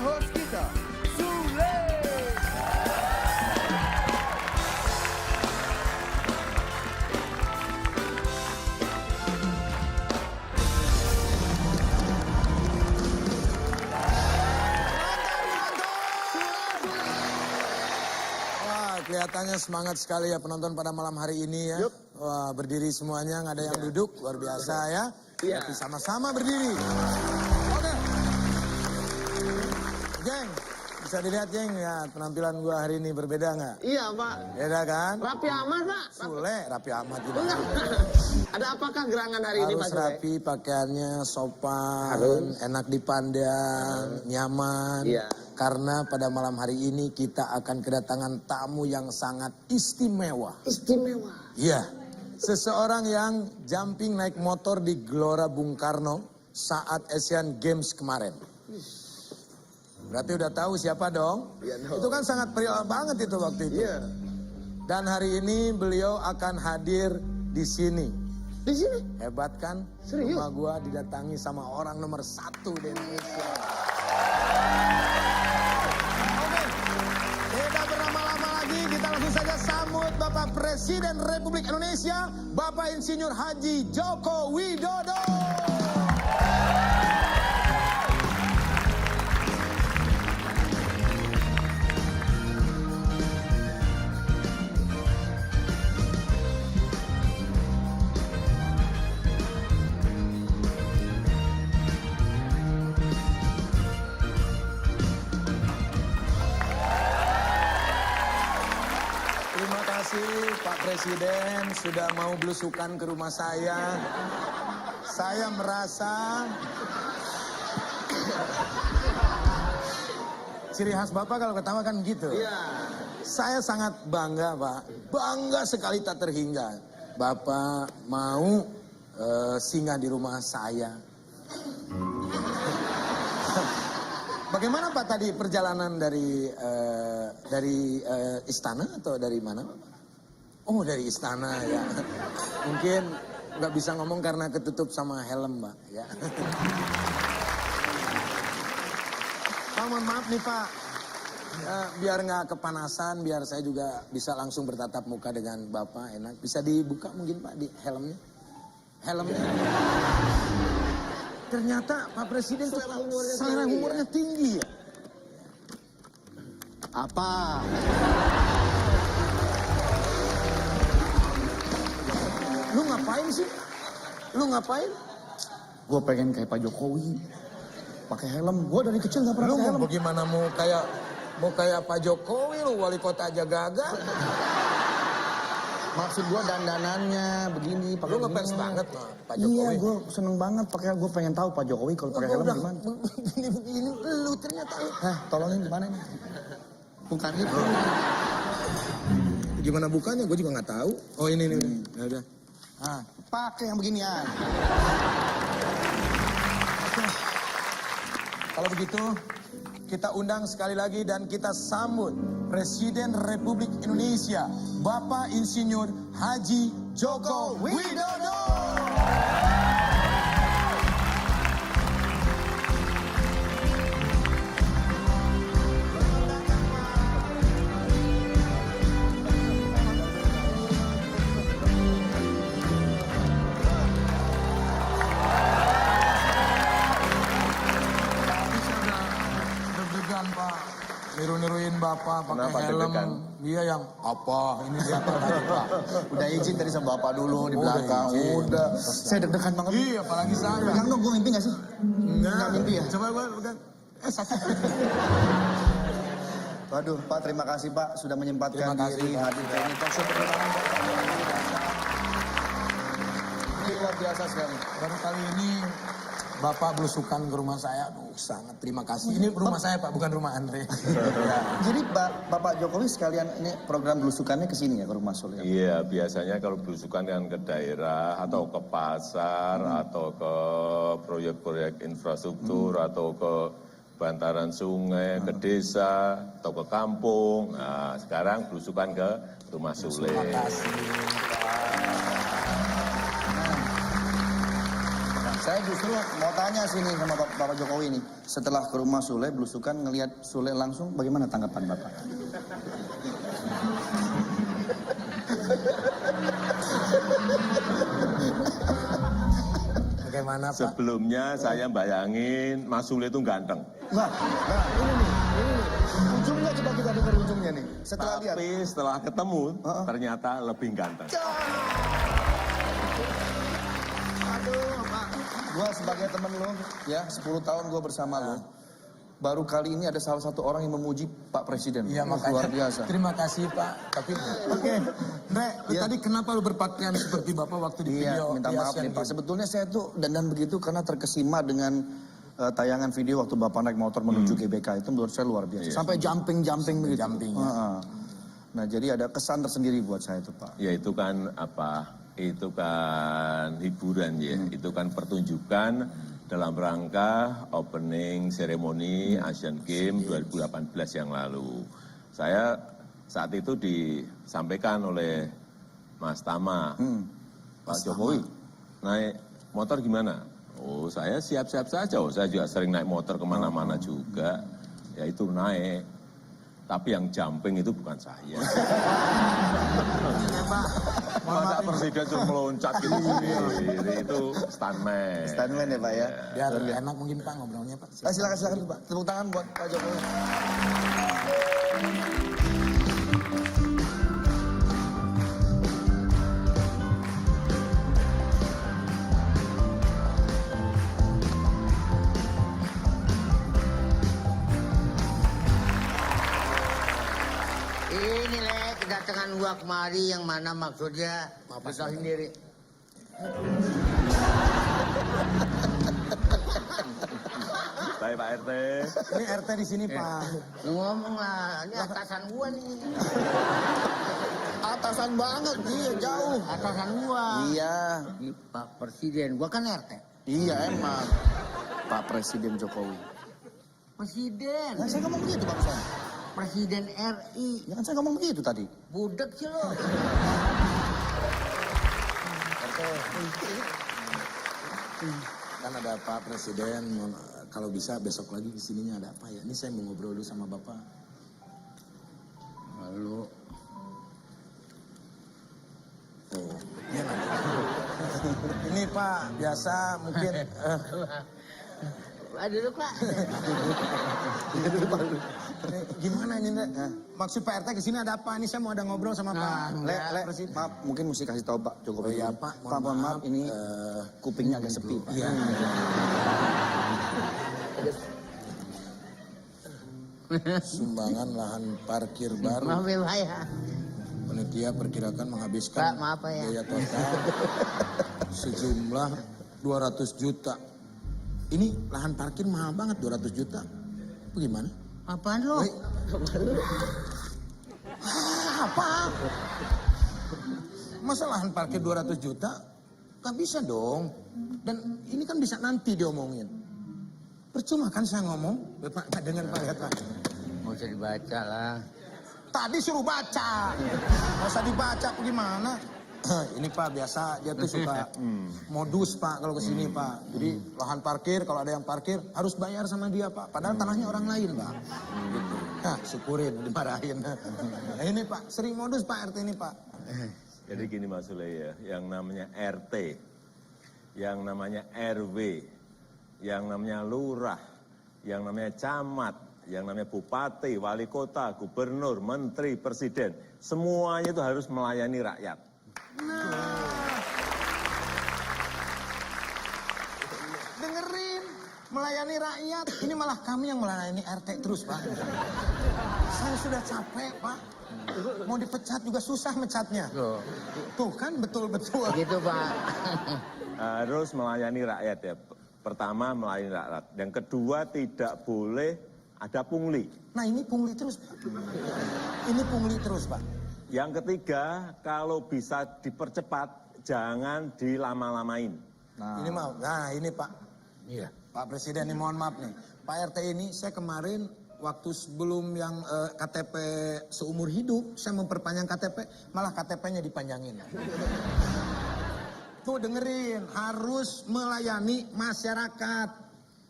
host kita, Sule. Wah, kelihatannya semangat sekali ya penonton pada malam hari ini ya. Wah, berdiri semuanya, nggak ada yang duduk, luar biasa ya. Tapi sama-sama berdiri. Oke. Geng, bisa dilihat geng ya penampilan gua hari ini berbeda nggak? Iya, Pak. Beda kan? Rapi amat, Pak. Sule, rapi amat juga. Enggak. Ada apakah gerangan hari ini, Pak Harus Sule? rapi, pakaiannya sopan, Harus. enak dipandang, nyaman. Iya. Karena pada malam hari ini kita akan kedatangan tamu yang sangat istimewa. Istimewa. Iya, seseorang yang jumping naik motor di Gelora Bung Karno saat Asian Games kemarin. Berarti udah tahu siapa dong? Iya dong. Itu kan sangat perial banget itu waktu itu. Iya. Dan hari ini beliau akan hadir di sini. Di sini? Hebat kan? Serius? Rumah gua didatangi sama orang nomor 1 di Indonesia. Oke, tidak berlama-lama lagi, kita langsung saja sambut Bapak Presiden Republik Indonesia, Bapak Insinyur Haji Joko Widodo. Terima kasih Pak Presiden sudah mau belusukan ke rumah saya. Saya merasa ciri khas Bapak kalau ketawa kan gitu. Iya. Saya sangat bangga Pak, bangga sekali tak terhingga. Bapak mau singgah di rumah saya. Bagaimana Pak tadi perjalanan dari istana atau dari mana Pak? Oh dari istana ya. Mungkin nggak bisa ngomong karena ketutup sama helm Pak ya. Pak mohon maaf nih Pak. Biar nggak kepanasan, biar saya juga bisa langsung bertatap muka dengan Bapak enak. Bisa dibuka mungkin Pak di helmnya? Helmnya. Ternyata Pak Presiden tuh selera humornya tinggi ya. Apa? Lu ngapain sih? Lu ngapain? Gue pengen kayak Pak Jokowi, pakai helm. Gue dari kecil nggak pernah Lu pakai mau helm. bagaimana mau kayak Pak Jokowi lu wali kota aja gagal. Maksud gue dandanannya begini, pakai Lu ngefans begini. banget sama Pak Jokowi. Iya, gue seneng banget pakai. Gue pengen tahu Pak Jokowi kalau pakai helm gimana. Begini lu ternyata lu. Hah, tolongin gimana ini? Bukan itu. Gimana bukannya gue juga nggak tahu. Oh ini. Ya udah. Nah, pakai yang beginian. Kalau begitu, kita undang sekali lagi dan kita sambut Presiden Republik Indonesia, Bapak Insinyur Haji Joko Widodo. Deg-degan Pak, niru-niruin Bapak pakai Kenapa helm. deg-degan? Dia yang apa? Ini siapa tadi Pak? Udah izin tadi sama Bapak dulu di Udah belakang. izin. Udah. Saya deg-degan banget. Iya, apalagi saya. Pegang dong, gue mimpi gak sih? Nggak mimpi ya? Coba pegang. Satu. Waduh, Pak, terima kasih Pak sudah menyempatkan Terima kasih, diri Pak. hadir ke ini. Tepuk tangan, Pak. Ini luar biasa sekali. Baru kali ini Bapak belusukan ke rumah saya. Aduh, sangat terima kasih. Ini rumah saya Pak, bukan rumah Andre. Ya. Jadi Bapak Jokowi sekalian ini program belusukannya ke sini ya, ke rumah Sule? Iya, biasanya kalau belusukan kan ke daerah atau ke pasar atau ke proyek-proyek infrastruktur atau ke bantaran sungai, ke desa atau ke kampung. Nah, sekarang belusukan ke rumah Sule. Terima kasih. Saya justru mau tanya sini sama Bapak Jokowi nih. Setelah ke rumah Sule, belusukan ngelihat Sule langsung, bagaimana tanggapan Bapak? Bagaimana Pak? Sebelumnya saya bayangin Mas Sule itu ganteng. Nah, ini nih. Ujungnya coba kita dengar ujungnya nih. Setelah lihat. Tapi setelah ketemu, ternyata lebih ganteng. Aduh, Pak. Gua sebagai temen lo, ya 10 tahun gua bersama lo. Baru kali ini ada salah satu orang yang memuji Pak Presiden. Iya, Wah, makanya. luar biasa. Terima kasih Pak. Tapi oke, Ndre, tadi kenapa lu berpakaian seperti Bapak waktu di Iya, video? minta di maaf Asian nih Pak. Games? Sebetulnya saya tuh dandan begitu karena terkesima dengan tayangan video waktu Bapak naik motor menuju GBK itu menurut saya luar biasa. Iya. Sampai jumping begitu. Jumping, ya. Heeh. Nah, jadi ada kesan tersendiri buat saya tuh Pak. Ya itu kan apa? Itu kan hiburan ya. Itu kan pertunjukan dalam rangka opening seremoni Asian Games 2018 yang lalu. Saya saat itu disampaikan oleh Mas Tama, Pak Jokowi, naik motor gimana? Oh saya siap-siap saja, saya juga sering naik motor kemana-mana juga. Ya itu naik, tapi yang jumping itu bukan saya. Masa presiden suruh meloncat gitu sendiri, itu stuntman. Stuntman ya Pak ya. Biar enak mungkin Pak ngobrolnya Pak. Silakan Pak. Tepuk tangan buat Pak Jokowi. Ini Le, kedatangan gua kemari yang mana maksudnya bisa sendiri. Baik Pak RT. Ini RT di sini Pak. Lu ngomong lah, ini atasan gua nih. Atasan banget, iya jauh. Atasan gua. Iya, Ini Pak Presiden, gua kan RT. iya emang. Pak Presiden Jokowi. Presiden, Nah, saya ngomong begitu Pak Presiden. Presiden RI. Ya kan saya ngomong begitu tadi. Budek sih lo. Kan ada Pak Presiden, kalau bisa besok lagi kesininya ada apa ya? Ini saya mau ngobrol dulu sama Bapak. Lalu, Oh, iya nanti. Ini Pak, biasa mungkin dulu Pak. ini gimana ini Ndre? Maksud Pak RT kesini ada apa? Ini saya mau ada ngobrol sama Pak Presiden. Maaf, mungkin mesti kasih tahu Pak Jokowi. Oh iya, dulu. Pak, Pak, mohon maaf, ini kupingnya agak sepi Pak. Iya. Sumbangan lahan parkir baru. Maaf ya Pak ya. Panitia perkirakan menghabiskan Pak, maaf, Pak, ya. biaya total sejumlah 200 juta. Ini lahan parkir mahal banget 200 juta. Bagaimana? Apaan lo? Apa? Masa lahan parkir 200 juta? Gak bisa dong. Dan ini kan bisa nanti diomongin. Percuma kan saya ngomong? Pak, dengan Pak Lihat Pak. Mau usah dibaca lah. Tadi suruh baca. Nggak usah dibaca gimana? Ini Pak biasa dia tuh suka modus Pak kalau kesini Pak. Jadi lahan parkir kalau ada yang parkir harus bayar sama dia Pak. Padahal tanahnya orang lain Pak. Gitu. Nah syukurin dimarahin. Nah, ini Pak sering modus Pak RT ini Pak. Jadi gini Mas Sule ya, yang namanya RT, yang namanya RW, yang namanya lurah, yang namanya camat, yang namanya bupati, wali kota, gubernur, menteri, presiden, semuanya itu harus melayani rakyat. Dengerin, melayani rakyat. Ini malah kami yang melayani RT terus Pak. Saya sudah capek Pak. Mau dipecat juga susah mecatnya. Tuh kan betul-betul. Gitu Pak. Harus melayani rakyat ya. Pertama melayani rakyat. Yang kedua tidak boleh ada pungli. Nah ini pungli terus Pak. Ini pungli terus Pak. Yang ketiga, kalau bisa dipercepat, jangan dilama-lamain. Ini mau, nah ini Pak. Iya. Pak Presiden ini mohon maaf nih. Pak RT ini saya kemarin waktu sebelum yang KTP seumur hidup, saya memperpanjang KTP, malah KTP-nya dipanjangin. Tuh dengerin, harus melayani masyarakat,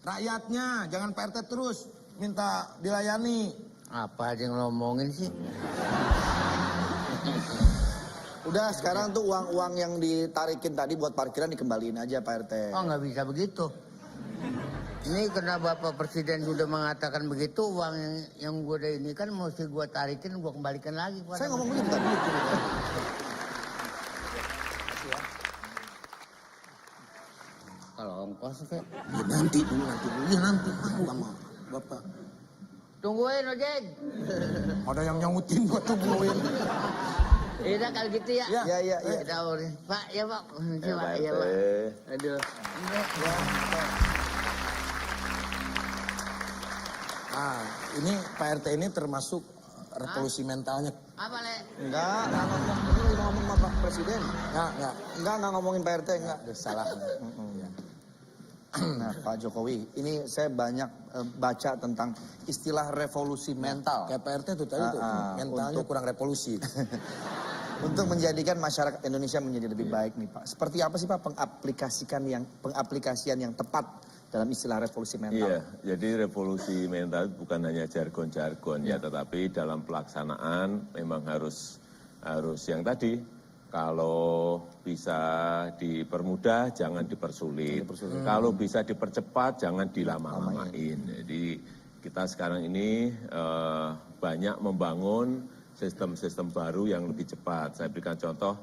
rakyatnya. Jangan Pak RT terus minta dilayani. Apa aja yang ngomongin sih? Udah sekarang tuh uang-uang yang ditarikin tadi buat parkiran dikembaliin aja Pak RT. Oh nggak bisa begitu. Ini karena Bapak Presiden sudah mengatakan begitu, uang yang gue udah ini kan mesti gue tarikin, gue kembalikan lagi. Saya ngomong begitu tadi. Kalau ongkos kayak Ya, nanti dulu. Ya nanti sama Bapak. tungguin ojek. Ada yang nyautin buat tungguin. Iya kalau gitu ya. Iya. Kita urin. Pak, ya Pak. Ya, Pak Ya Pak. RT. Aduh. Ah, ini Pak RT ini termasuk revolusi mentalnya. Apa Le? Enggak ngomong. Ini lagi ngomong sama Pak Presiden. Enggak. Enggak ngomongin Pak RT, enggak. Ada salah. Nah, Pak Jokowi, ini saya banyak baca tentang istilah revolusi mental. Kayak Pak RT tuh tadi tuh, mentalnya untuk- kurang revolusi. Untuk menjadikan masyarakat Indonesia menjadi lebih baik nih Pak. Seperti apa sih Pak pengaplikasian yang tepat dalam istilah revolusi mental? Iya, jadi revolusi mental bukan hanya jargon-jargon ya, tetapi dalam pelaksanaan memang harus yang tadi, kalau bisa dipermudah jangan dipersulit. Kalau bisa dipercepat jangan dilama-lamain. Jadi kita sekarang ini banyak membangun sistem-sistem baru yang lebih cepat. Saya berikan contoh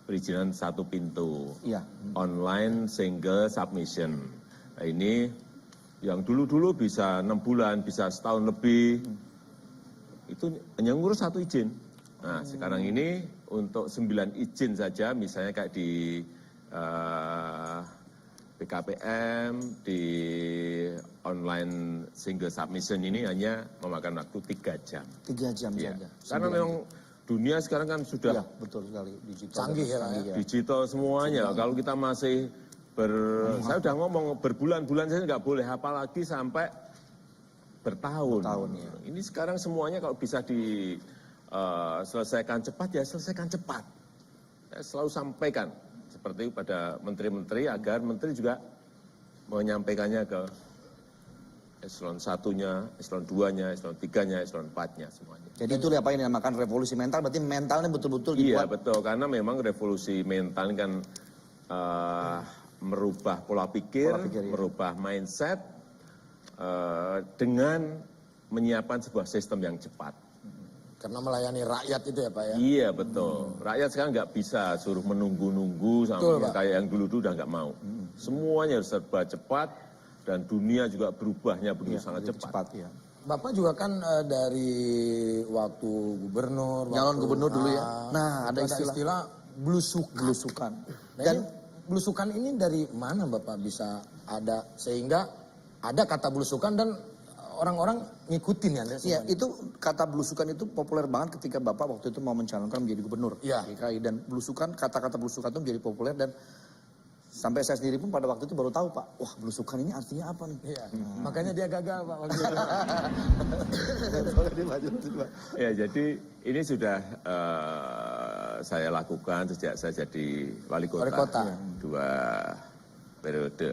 perizinan satu pintu, Iya. online single submission. Nah, ini yang dulu-dulu bisa 6 bulan, bisa setahun lebih, itu hanya ngurus satu izin. Nah, sekarang ini untuk 9 izin saja, misalnya kayak di BKPM, di online single submission ini hanya memakan waktu 3 jam. 3 jam Ya. saja. Karena memang dunia sekarang kan sudah Iya, betul sekali. Digital. Canggih ya, Pak, ya. digital semuanya. Kalau kita masih saya udah ngomong berbulan-bulan saya nggak boleh, apalagi sampai bertahun. Ya. Ini sekarang semuanya kalau bisa diselesaikan cepat ya selesaikan cepat. Saya selalu sampaikan seperti pada menteri-menteri agar menteri juga menyampaikannya ke eselon 1-nya, eselon 2-nya, eselon 3-nya, eselon 4-nya semuanya. Jadi itu apa yang dinamakan revolusi mental, berarti mentalnya betul-betul Iya dibuat. betul, karena memang revolusi mental ini kan merubah pola pikir, Iya. merubah mindset dengan menyiapkan sebuah sistem yang cepat. Karena melayani rakyat itu ya Pak ya. Iya betul, rakyat sekarang nggak bisa suruh menunggu-nunggu Betul, sama Pak. kayak yang dulu-dulu udah nggak mau. Semuanya harus serba cepat dan dunia juga berubahnya begitu sangat cepat. ya. Bapak juga kan dari waktu gubernur. Nyalon waktu- gubernur dulu ya. Nah, ada itu istilah belusukan. belusukan. Nah, ini belusukan ini dari mana Bapak bisa ada sehingga ada kata belusukan dan orang-orang ngikutin ya? Iya, itu kata belusukan itu populer banget ketika Bapak waktu itu mau mencalonkan menjadi gubernur Iya. DKI, dan belusukan, kata-kata belusukan itu menjadi populer, dan sampai saya sendiri pun pada waktu itu baru tahu Pak, wah belusukan ini artinya apa nih? Iya. Makanya dia gagal Pak waktu itu. Ya jadi ini sudah saya lakukan sejak saya jadi wali kota, Wali kota. 2 periode.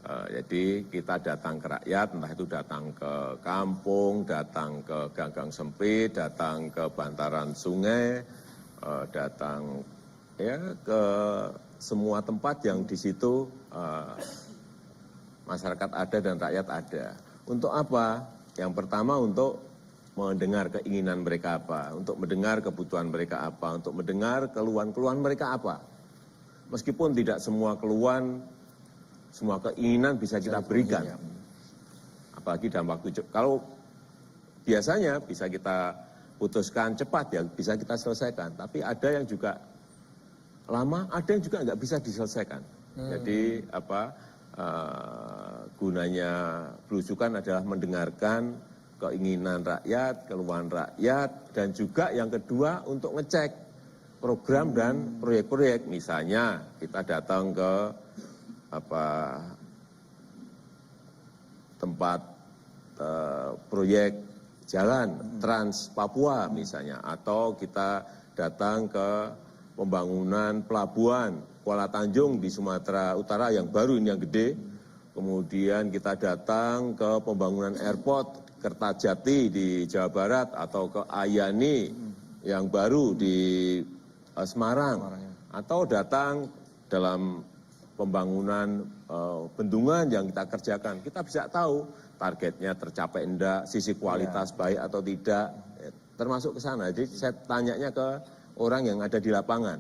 Jadi kita datang ke rakyat, entah itu datang ke kampung, datang ke ganggang sempit, datang ke bantaran sungai, datang ya ke semua tempat yang di situ masyarakat ada dan rakyat ada. Untuk apa? Yang pertama untuk mendengar keinginan mereka apa, untuk mendengar kebutuhan mereka apa, untuk mendengar keluhan-keluhan mereka apa. Meskipun tidak semua keluhan, semua keinginan bisa kita berikan. Apalagi dalam waktu cepat. Kalau biasanya bisa kita putuskan cepat ya, bisa kita selesaikan. Tapi ada yang juga lama, ada yang juga nggak bisa diselesaikan. Jadi gunanya belusukan adalah mendengarkan keinginan rakyat, keluhan rakyat, dan juga yang kedua untuk ngecek program dan proyek-proyek. Misalnya kita datang ke tempat proyek jalan Trans Papua misalnya, atau kita datang ke pembangunan pelabuhan Kuala Tanjung di Sumatera Utara yang baru ini yang gede. Kemudian kita datang ke pembangunan airport Kertajati di Jawa Barat atau ke Ayani yang baru di Semarang. Atau datang dalam pembangunan bendungan yang kita kerjakan. Kita bisa tahu targetnya tercapai enggak, sisi kualitas baik atau tidak, termasuk ke sana. Jadi saya tanyanya ke orang yang ada di lapangan.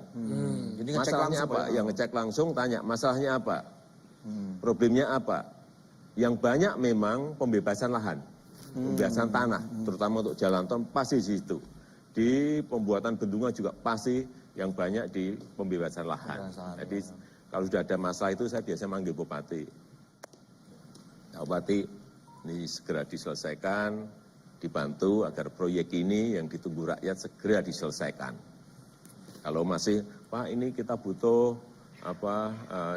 Jadi ngecek Masalahnya langsung, apa? Pak, ya? Yang ngecek langsung tanya, masalahnya apa? Problemnya apa? Yang banyak memang pembebasan lahan, pembebasan tanah, terutama untuk jalan tol pasti di situ. Di pembuatan bendungan juga pasti yang banyak di pembebasan lahan. Jadi kalau sudah ada masalah itu saya biasa manggil Bupati. Ya, Bupati, ini segera diselesaikan, dibantu agar proyek ini yang ditunggu rakyat segera diselesaikan. Kalau masih, Pak ini kita butuh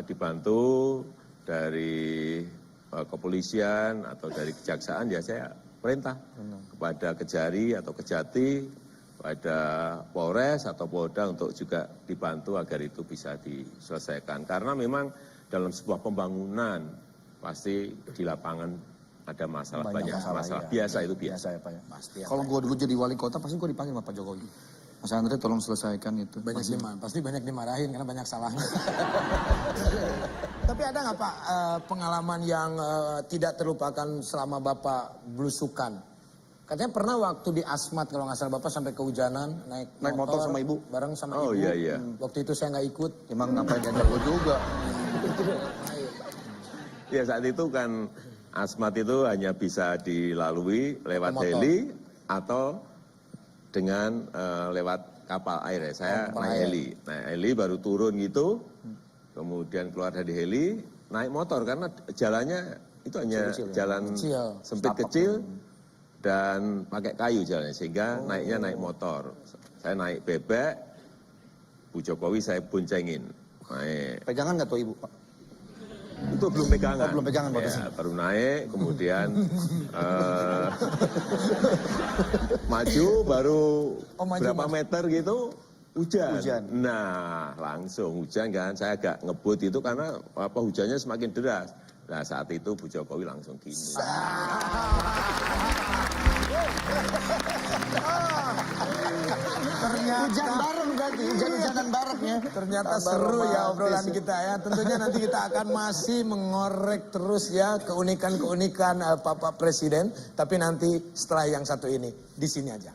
dibantu dari kepolisian atau dari kejaksaan, ya saya perintah kepada Kejari atau Kejati, pada Polres atau Polda untuk juga dibantu agar itu bisa diselesaikan. Karena memang dalam sebuah pembangunan pasti di lapangan ada masalah, banyak masalah. Ya. Biasa itu biasa. Ya, Pak, ya. Pasti ya, Kalau Pak. gue dulu jadi wali kota pasti gue dipanggil sama Pak Jokowi. Mas Andre tolong selesaikan itu. Pasti banyak dimarahin karena banyak salahnya. Tapi ada nggak Pak pengalaman yang tidak terlupakan selama Bapak belusukan? Katanya pernah waktu di Asmat kalau nggak salah Bapak sampai kehujanan naik motor sama ibu. bareng sama Oh, ibu. iya, iya. Waktu itu saya nggak ikut. Emang ngapain diajak gue juga? Ya saat itu kan Asmat itu hanya bisa dilalui lewat Motor. heli atau dengan lewat kapal air ya. Saya naik heli. Naik heli baru turun gitu, kemudian keluar dari heli, naik motor karena jalannya itu hanya jalan Kecil. sempit kecil dan pakai kayu jalannya sehingga naiknya naik motor. Saya naik bebek, Bu Jokowi saya boncengin. Naik. Pegangan nggak tuh ibu, Pak? Itu belum pegangan. Oh, belum pegangan Pak. Ya, baru naik, kemudian maju, baru berapa meter gitu, hujan. Nah, langsung hujan kan, saya agak ngebut itu karena hujannya semakin deras. Nah, saat itu Bu Jokowi langsung gini. Ternyata Hujan bareng berarti, hujan-hujanan bareng ya. Ternyata seru ya obrolan kita ya. Tentunya nanti kita akan masih mengorek terus ya keunikan-keunikan Bapak Presiden. Tapi nanti setelah yang satu ini, di sini aja.